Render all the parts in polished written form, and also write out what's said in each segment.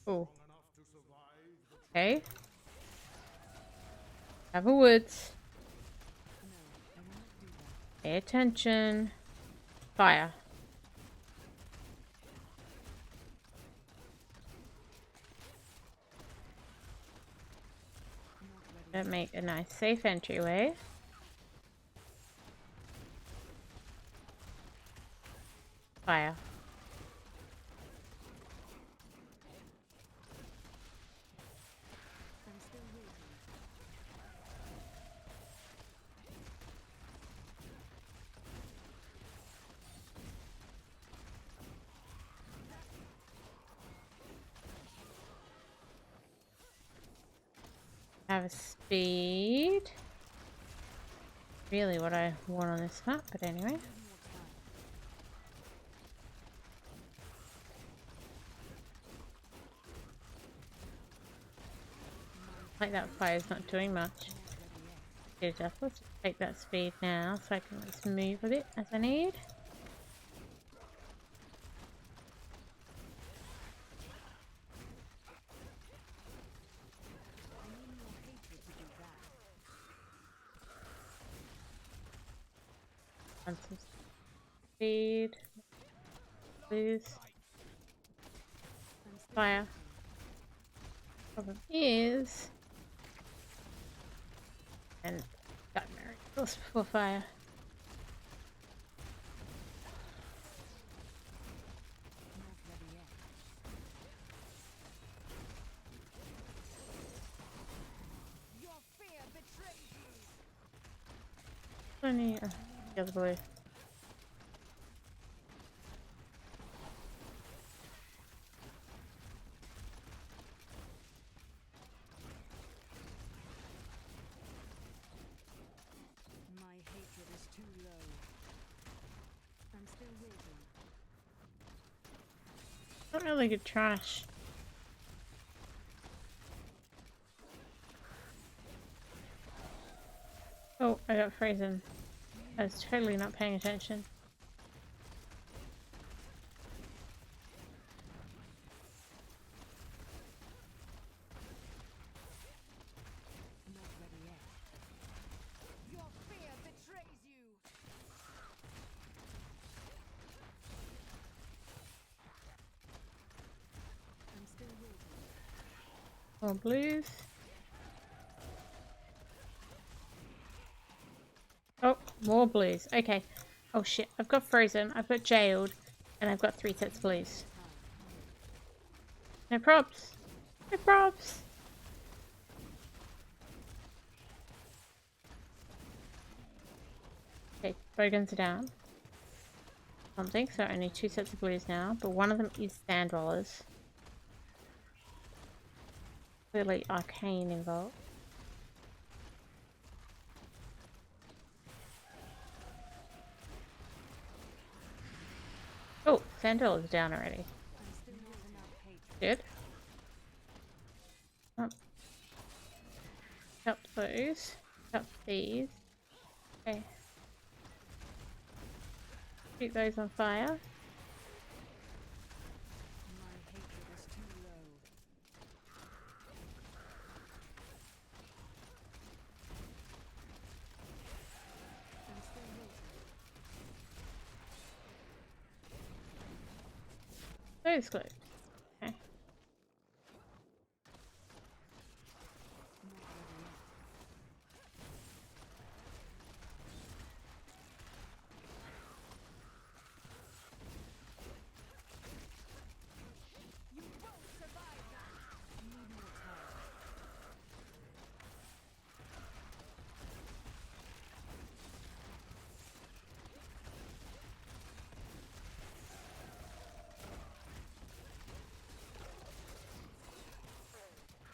Oh, okay. Have a woods. Pay attention. Fire. That make a nice safe entryway. Fire. Have a speed. Really what I want on this map, but anyway. Like that fire's not doing much. Good enough. Let's take that speed now so I can just move with it as I need. And some speed. Lose. Fire. Problem is. And got miracles before fire. Plenty. The other blue. My hatred is too low. I'm still waiting. Not really good trash. Oh, I got frozen. I was totally not paying attention. Not ready yet. Your fear betrays you. I'm still waiting. More blues. Oh, more blues. Okay. Oh shit, I've got frozen, I've got jailed, and I've got 3 sets of blues. No props. No props. Okay, bowguns are down. Something, so only 2 sets of blues now, but one of them is sand rollers. Clearly arcane involved. Oh, sand rollers down already. Good. Oh. Up those. Up these. Okay. Shoot those on fire. My hatred is too low. I'm still waiting. Those close. Okay. Not ready yet. You won't survive that. Need more time.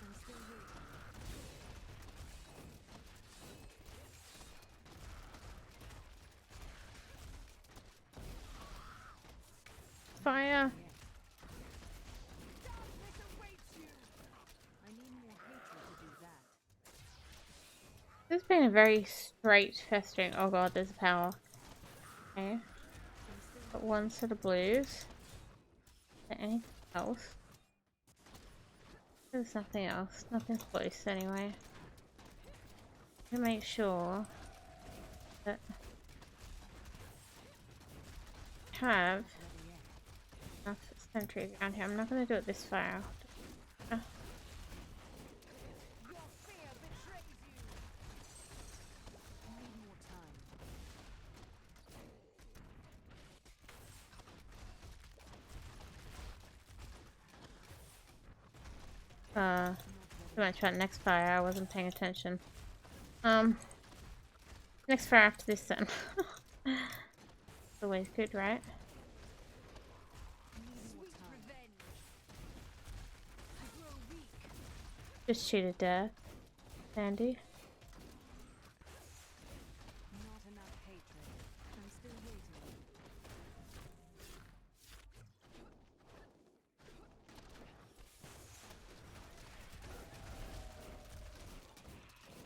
I'm still waiting. Fire. Darkness awaits you. I need more hatred to do that. This has been a very straight festering. Oh god, there's a power. Okay. I'm still Got 1 set of blues. Is there anything else? There's nothing else. Nothing's close anyway. To make sure that I have enough sentries around here. I'm not going to do it this far. Your fear betrays you. Need more time. Too much about next fire. I wasn't paying attention. Next fire after this then. Always good, right? Sweet revenge. I grow weak. Just shoot a death. Sandy. Not enough hatred. I'm still waiting.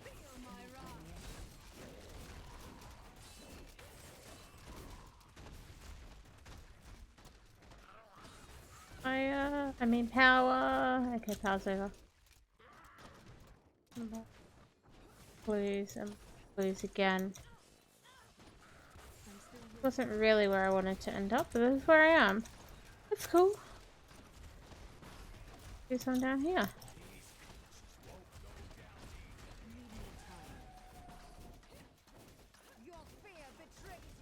Feel my wrath. Fire. I mean power. Okay, power's over. Blues and blues again. I'm still waiting. Wasn't really where I wanted to end up, but this is where I am. That's cool. Do some down here. Need more time. Your fear betrays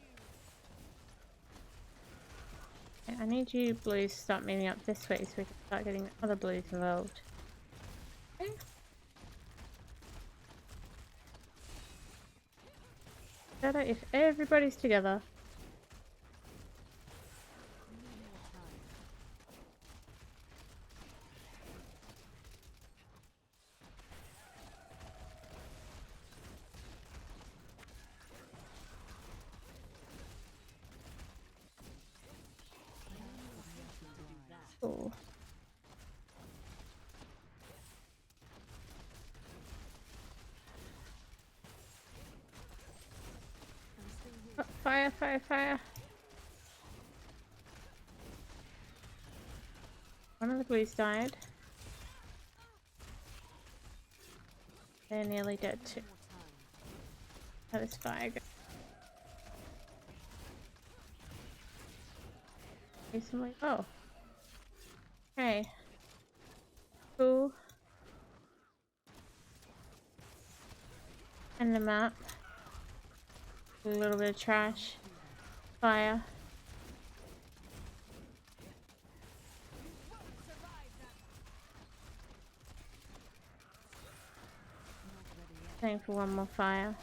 you. Okay, I need you blues to start moving up this way so we can start getting other blues involved. Okay. Better if everybody's together. Need more time. Cool. I'm still waiting. Oh, fire, fire, fire. One of the blues died. They're nearly dead too. More time. How does fire go? Recently? Oh. Okay. Cool. And the map. A little bit of trash. Fire. Won't survive that. Not ready yet. Time for one more fire.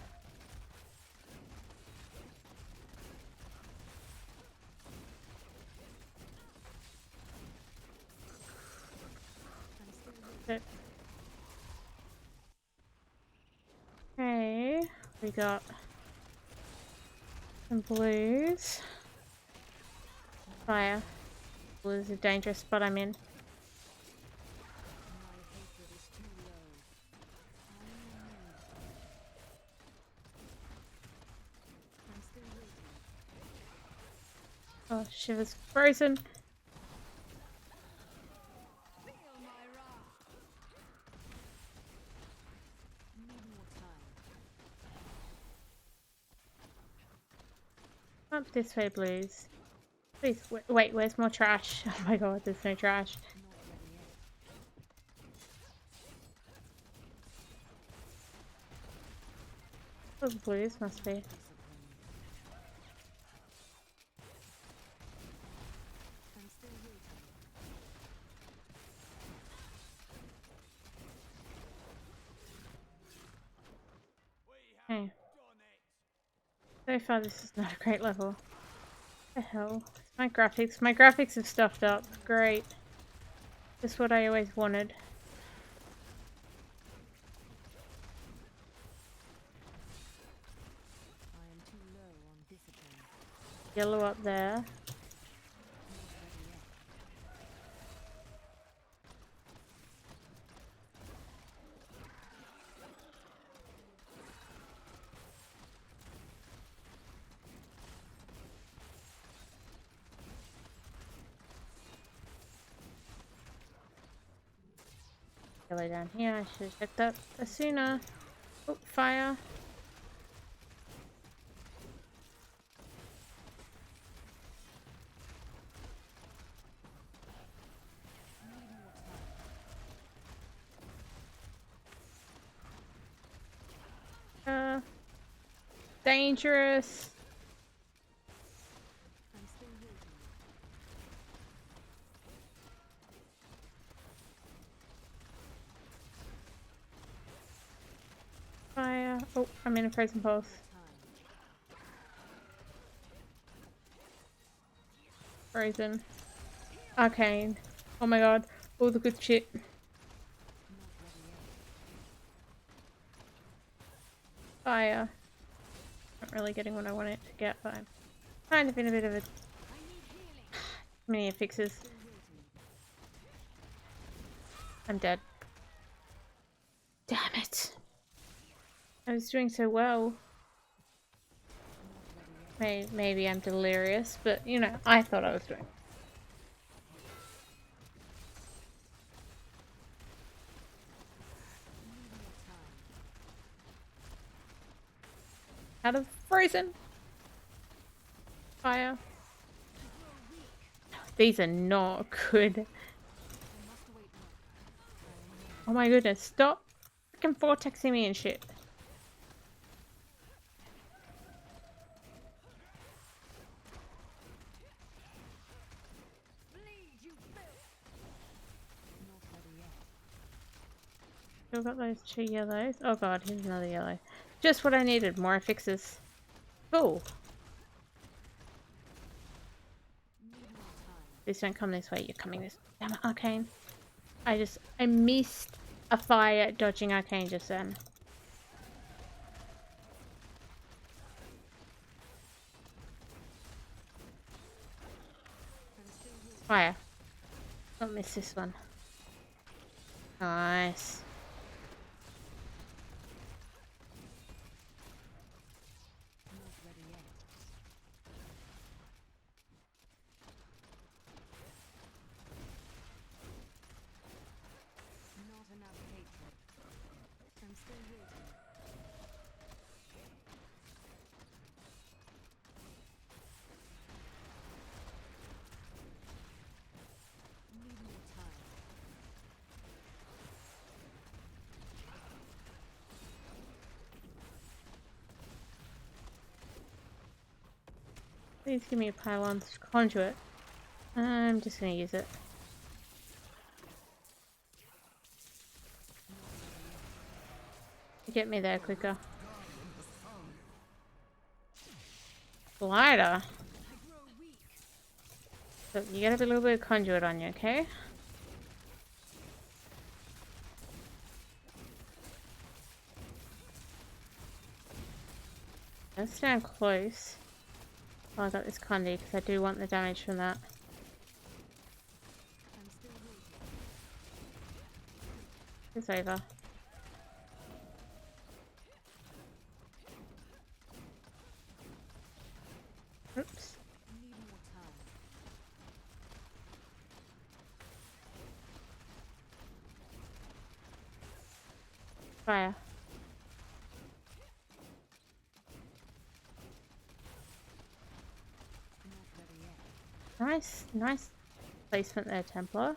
I'm still waiting. Okay, we got some blues. Fire. Blue is a dangerous spot I'm in. My hatred is too low. I'm still waiting. Oh, Shiver's frozen. Feel my wrath. Need more time. Up this way, blues. Please, wait, where's more trash? Oh my god, there's no trash. Not ready yet. Oh, the blues must be. Discipline. I'm still waiting. Okay. So far, this is not a great level. What the hell? My graphics. My graphics have stuffed up. Great. Just what I always wanted. I am too low on discipline. Yellow up there. Not ready yet. Yellow down here. I should have checked that sooner. Oh, fire. Dangerous. I'm still waiting. Fire. Oh, I'm in a frozen pulse. Time. Frozen. Arcane. Oh my god. All the good shit. Not ready yet. Fire. Not really getting what I want it to get, but I'm kind of in a bit of a I need healing. many fixes. Still waiting. I'm dead. Damn it. I was doing so well. Not ready yet. Maybe I'm delirious, but you know, I thought I was doing. Need more time. Out of frozen. Fire. I grow weak. These are not good. I must await more. Oh my goodness, stop freaking vortexing me and shit. Bleed, you filth. Not ready yet. Still got those 2 yellows. Oh god, here's another yellow. Just what I needed, more fixes. Oh, Need more time. please don't come this way, you're coming this way. Damn it, Arcane. I missed a fire dodging Arcane just then. I'm still waiting. Fire. Don't miss this one. Nice. Not ready yet. Not enough hatred. I'm still waiting. Need more time. Please give me a pylon's conduit. I'm just gonna use it. Get me there quicker. Glider. I grow weak. So you gotta have a little bit of conduit on you, okay? Let's stand close. Oh, I got this conduit because I do want the damage from that. I'm still waiting. It's over. Oops. Need more time. Fire. Not ready yet. Nice placement there, Templar.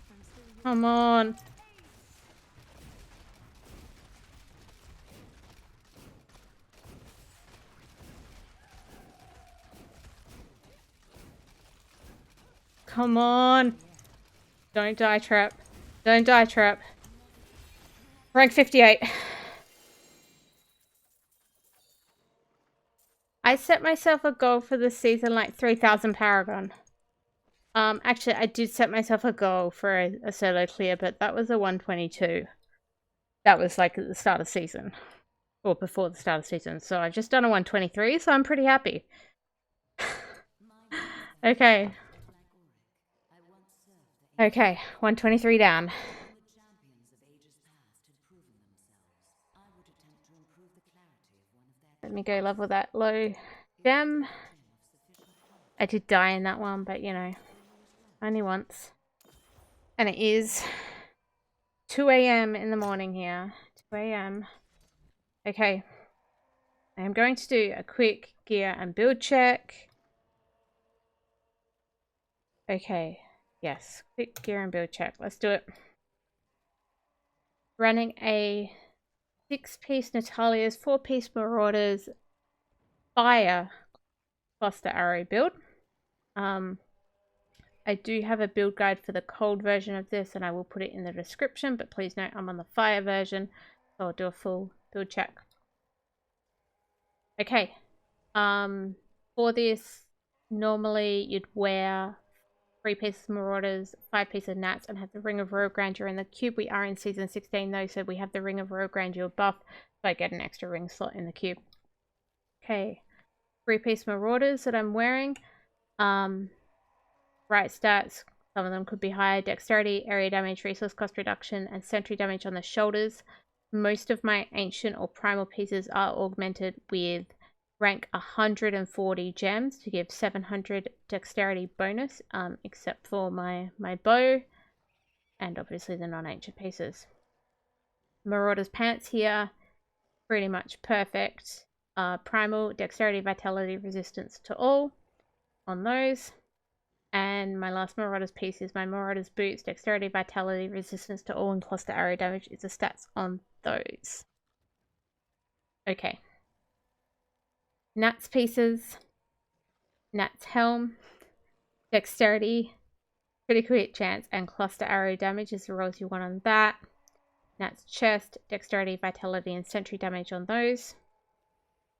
I'm still waiting. Come on. Come on. Don't die, Trap. Don't die, Trap. Rank 58. I set myself a goal for this season, like 3,000 Paragon. Actually, I did set myself a goal for a solo clear, but that was a 122. that was like at the start of season. Or before the start of season. So I've just done a 123, so I'm pretty happy. Okay. Okay, 123 down. Let me go level that low gem. I did die in that one, but you know, only once. And it is 2 a.m. in the morning here. 2 a.m. Okay. I am going to do a quick gear and build check. Okay. Yes, quick gear and build check. Let's do it. Running a 6-piece Natalya's, 4-piece Marauders, fire cluster arrow build. I do have a build guide for the cold version of this, and I will put it in the description, but please note I'm on the fire version, so I'll do a full build check. Okay, for this, normally you'd wear 3 pieces of Marauders, 5 pieces of Nats, and have the Ring of Royal Grandeur in the cube. We are in Season 16 though, so we have the Ring of Royal Grandeur buff, so I get an extra ring slot in the cube. Okay, 3-piece Marauders that I'm wearing. Right stats, some of them could be higher. Dexterity, area damage, resource cost reduction, and sentry damage on the shoulders. Most of my ancient or primal pieces are augmented with rank 140 gems to give 700 dexterity bonus, except for my bow and obviously the non-ancient pieces. Marauder's pants here, pretty much perfect. Primal, dexterity, vitality, resistance to all on those. And my last Marauder's piece is my Marauder's boots, dexterity, vitality, resistance to all, and cluster arrow damage is the stats on those. Okay. Nat's pieces. Nat's helm. Dexterity, critical hit chance, and cluster arrow damage is the rolls you want on that. Nat's chest, dexterity, vitality, and sentry damage on those.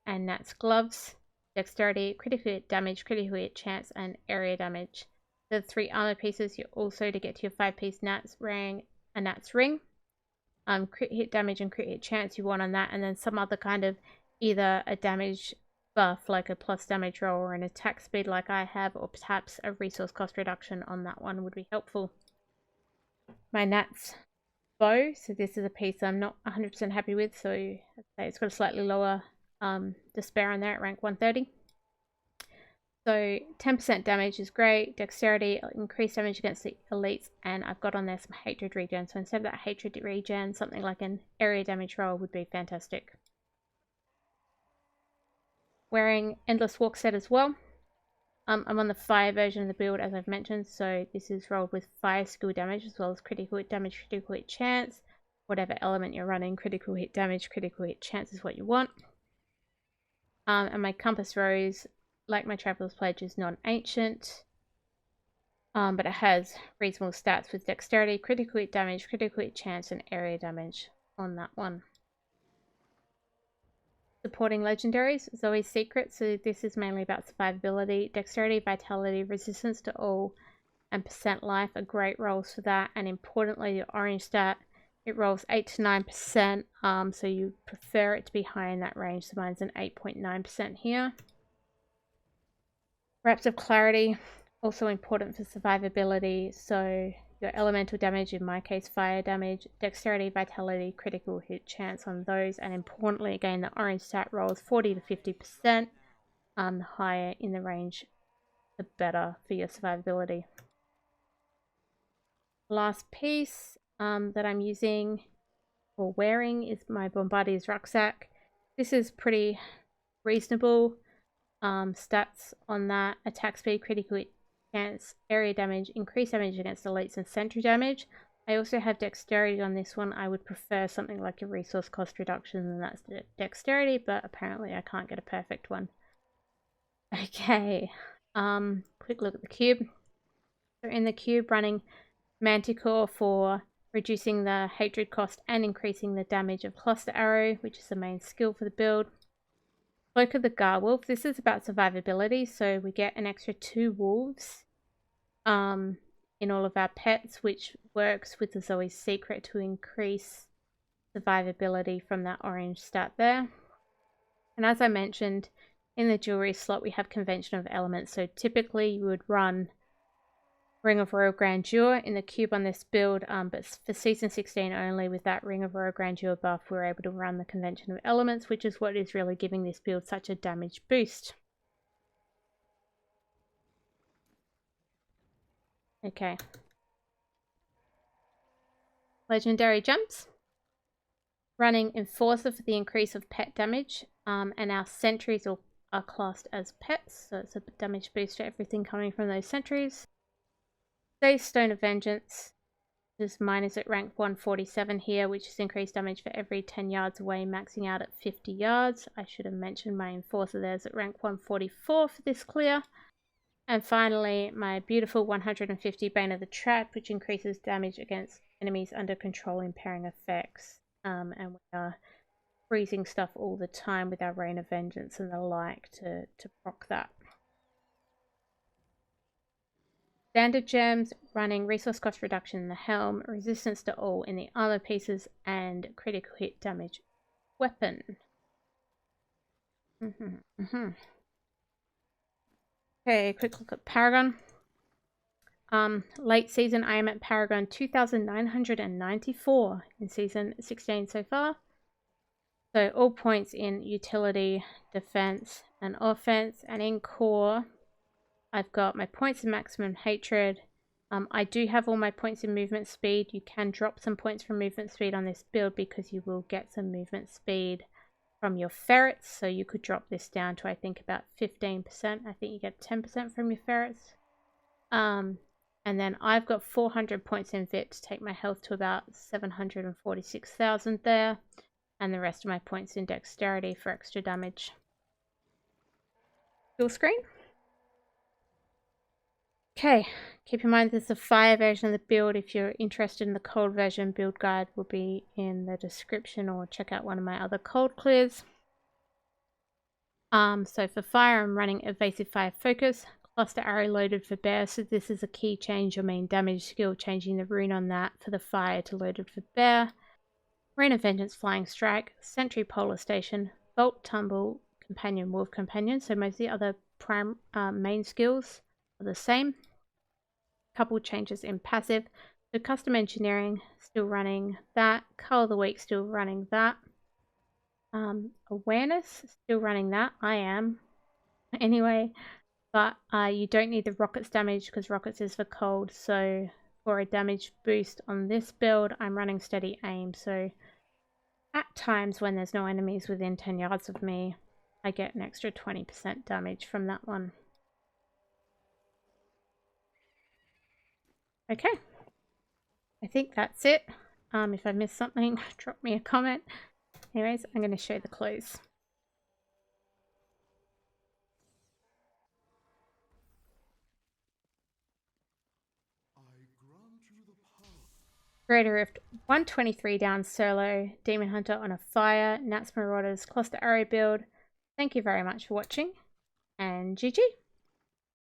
And Nat's gloves, dexterity, critical hit damage, critical hit chance, and area damage. The 3 armor pieces, you also, to get to your 5-piece Nat's ring, a Nat's ring. Crit hit damage and crit hit chance you want on that, and then some other kind of either a damage buff like a plus damage roll or an attack speed like I have, or perhaps a resource cost reduction on that one would be helpful. My Nat's bow, so this is a piece I'm not 100% happy with, so I'd say it's got a slightly lower despair on there at rank 130. So 10% damage is great, dexterity, increased damage against the elites, and I've got on there some hatred regen. So instead of that hatred regen, something like an area damage roll would be fantastic. Wearing Endless Walk set as well. I'm on the fire version of the build, as I've mentioned, so this is rolled with fire skill damage as well as critical hit damage, critical hit chance. Whatever element you're running, critical hit damage, critical hit chance is what you want. And my compass rose, like my Traveler's Pledge, is non-ancient, but it has reasonable stats with dexterity, critical hit damage, critical hit chance, and area damage on that one. Supporting legendaries is always secret, so this is mainly about survivability. Dexterity, vitality, resistance to all, and percent life are great rolls for that. And importantly, the orange stat, it rolls 8 to 9%, so you prefer it to be high in that range. So mine's an 8.9% here. Wraps of Clarity, also important for survivability, so your elemental damage, in my case fire damage, dexterity, vitality, critical hit chance on those, and importantly again the orange stat rolls 40 to 50%. The higher in the range the better for your survivability. Last piece that I'm using or wearing is my Bombardier's rucksack. This is pretty reasonable. Stats on that: attack speed, critical hit chance, area damage, increased damage against elites, and sentry damage. I also have dexterity on this one. I would prefer something like a resource cost reduction, and that's the dexterity, but apparently I can't get a perfect one. Okay, quick look at the cube. So in the cube, running Manticore for reducing the hatred cost and increasing the damage of cluster arrow, which is the main skill for the build. Cloak of the Garwolf, this is about survivability, so we get an extra 2 wolves in all of our pets, which works with the Zoe's secret to increase survivability from that orange stat there. And as I mentioned, in the jewelry slot, we have convention of elements. So typically you would run Ring of Royal Grandeur in the cube on this build, but for Season 16 only, with that Ring of Royal Grandeur buff, we're able to run the convention of elements, which is what is really giving this build such a damage boost. Okay. Legendary gems. Running Enforcer for the increase of pet damage, and our sentries are classed as pets, so it's a damage boost to everything coming from those sentries. Days Stone of Vengeance. Mine is at rank 147 here, which is increased damage for every 10 yards away, maxing out at 50 yards. I should have mentioned my Enforcer there's at rank 144 for this clear. And finally, my beautiful 150 Bane of the Trap, which increases damage against enemies under control, impairing effects. And we are freezing stuff all the time with our Rain of Vengeance and the like to proc that. Standard gems, running resource cost reduction in the helm, resistance to all in the armor pieces, and critical hit damage weapon. Okay, quick look at Paragon. Late season, I am at Paragon 2,994 in Season 16 so far. So all points in utility, defense, and offense, and in core, I've got my points in maximum hatred. I do have all my points in movement speed. You can drop some points from movement speed on this build because you will get some movement speed from your ferrets. So you could drop this down to, I think, about 15%. I think you get 10% from your ferrets. And then I've got 400 points in VIP to take my health to about 746,000 there. And the rest of my points in dexterity for extra damage. Full screen. Okay, keep in mind there's a fire version of the build. If you're interested in the cold version, build guide will be in the description, or check out one of my other cold clears. So for fire, I'm running evasive fire focus, cluster arrow loaded for bear. So this is a key change, your main damage skill, changing the rune on that for the fire to loaded for bear. Rain of Vengeance, flying strike, sentry polar station, bolt tumble, companion, wolf companion. So most of the other main skills are the same. Couple changes in passive. So custom engineering, still running that. Color of the week, still running that. Awareness, still running that. I am. Anyway, but you don't need the rockets damage because rockets is for cold. So for a damage boost on this build, I'm running steady aim. So at times when there's no enemies within 10 yards of me, I get an extra 20% damage from that one. Okay, I think that's it. If I missed something, drop me a comment. Anyways, I'm going to show the clothes. Greater Rift 123 down solo, Demon Hunter on a fire, Natalya-Marauders cluster arrow build. Thank you very much for watching, and GG.